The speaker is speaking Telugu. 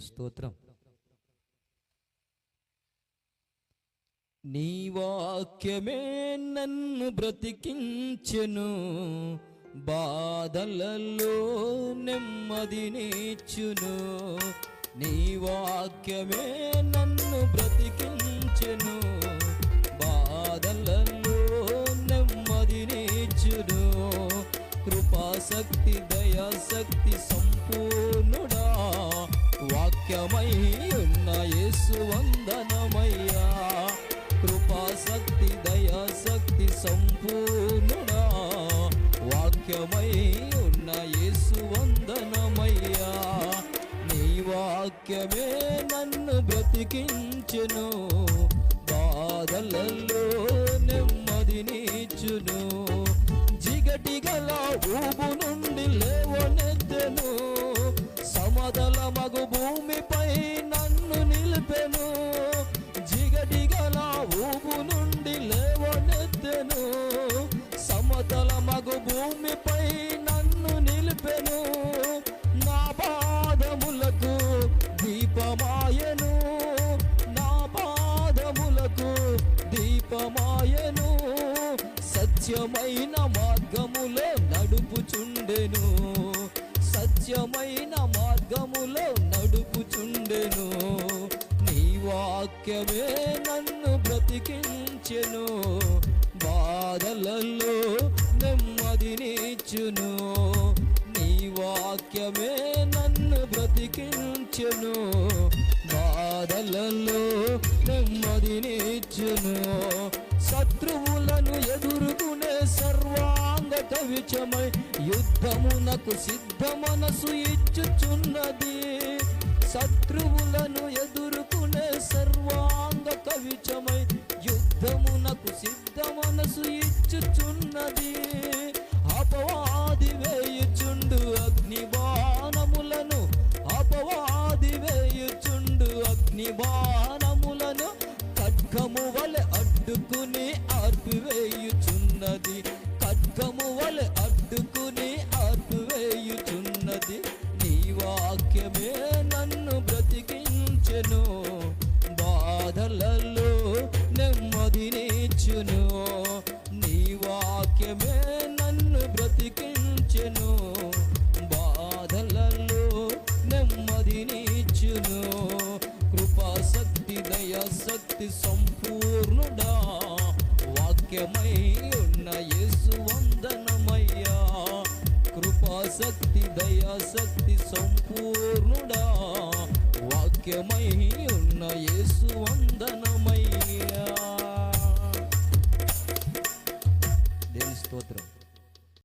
స్తోత్రం. నీ వాక్యమే నన్ను బ్రతికించెను, బాధలలో నెమ్మదినిచ్చును. నీ వాక్యమే నన్ను బ్రతికించెను, బాధలలో నెమ్మదినిచ్చును. కృపాశక్తి దయాశక్తి సంపూర్ణుడా, వాక్యమై ఉన్న యేసు వందనమయ్యా. కృపాశక్తి దయాశక్తి సంపూర్ణుడా, వాక్యమై ఉన్న యేసు వందనమయ్యా. నీ వాక్యమే నన్ను బ్రతికించును, బాధలలో నెమ్మదినిచ్చును. జిగటి గల ఊబు నుండి లేవనెత్తెను, సమదల మగు భూమిపై నన్ను నిలిపెను. జిగటి గల ఊబు నుండి లేవనెత్తెను, సమతల మగు భూమిపై నన్ను నిలిపెను. నా పాదములకు దీపమాయెను, నా పాదములకు దీపమాయెను. సత్యమైన మార్గములో నడుపుచుండెను, సత్యమైన మార్గములో నడుపుచుండెను. నీ వాక్యమే నన్ను బ్రతికించెను, బాధలలో నెమ్మదినిచ్చును. నీ వాక్యమే నన్ను బ్రతికించెను, బాధలలో నెమ్మదినిచ్చును. శత్రువులను ఎదుర్కొనే సర్వాంగ కవచమై యుద్ధమునకు సిద్ధ మనసు ఇచ్చుచున్నది. శత్రువులను ఎదుర్కొనే సర్వాంగ కవచమై యుద్ధమునకు సిద్ధ మనసు ఇచ్చుచున్నది. అపవాది వేయుచుండు అగ్నిబాణములను, అపవాది వేయుచుండు అగ్నిబాణములను ఖడ్గము వలె అడ్డుకుని ఆర్పివేయుచున్నది, ఖడ్గము వలె అడ్డుకుని ఆర్పివేయుచున్నది. నీ వాక్యమే నన్ను బ్రతికించెను, బాధలలో నెమ్మదినిచ్చును. నీ వాక్యమే నన్ను బ్రతికించెను, బాధలలో నెమ్మదినిచ్చును. కృపాశక్తి దయాశక్తి సంపూర్ణుడా, వాక్యమై ఉన్న యేసు వందనమయ్యా. కృపాశక్తి దయాశక్తి సంపూర్ణుడా, వాక్యమై ఉన్న యేసు వందనమయ్యా. దేవుని స్తోత్రం.